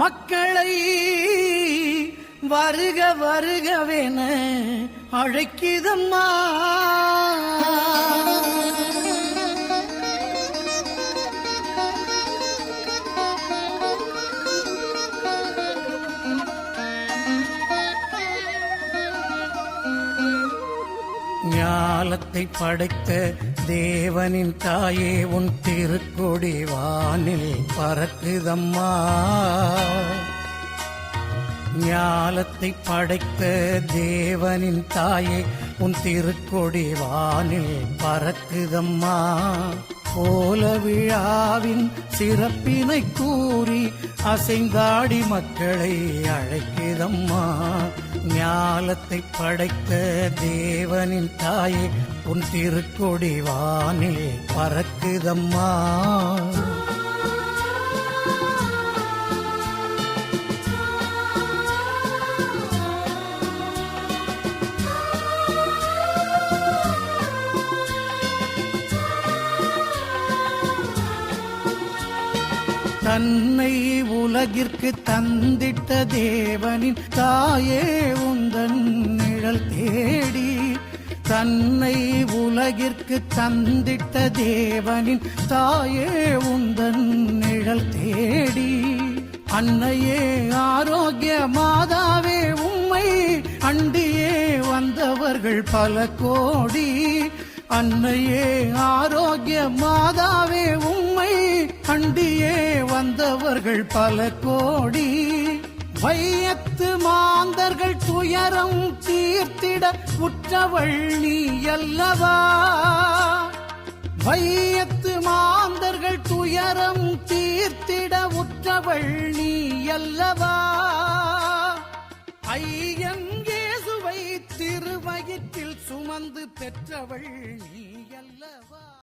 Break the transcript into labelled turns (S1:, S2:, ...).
S1: மக்களை வருக வருகவென அழைக்கிதம்மா. ஞாலத்தை படைத்த தேவனின் தாயே உன் திருக்கொடி வானில் பறக்குதம்மா. ஞாலத்தை படைத்த தேவனின் தாயே உன் திருக்கொடி வானில் பறக்குதம்மா. கோல விழாவின் சிறப்பினை கூறி அசைந்தாடி மக்களை அழைக்குதம்மா. ஞாலத்தை படைத்த தேவனின் தாயே உன் திருக்கொடி வானில் பறக்குதம்மா. தன்னை உலகிற்கு தந்திட்ட தேவனின் தாயே உந்தன் நிழல் தேடி. தன்னை உலகிற்கு தந்திட்ட தேவனின் தாயே உந்தன் நிழல் தேடி. அன்னையே ஆரோக்கிய மாதாவே உம்மை அண்டியே வந்தவர்கள் பல கோடி. அன்னையே ஆரோக்கிய மாதாவே உம்மை அண்டியே வந்தவர்கள் பல கோடி. வையத்து மாந்தர்கள் துயரம் தீர்த்திட உற்றவள் நீ அல்லவா. வையத்து மாந்தர்கள் துயரம் தீர்த்திட உற்றவள் நீ அல்லவா. ஐயன் இயேசுவை திருவயிற்றில் சுமந்து பெற்றவள் நீ அல்லவா.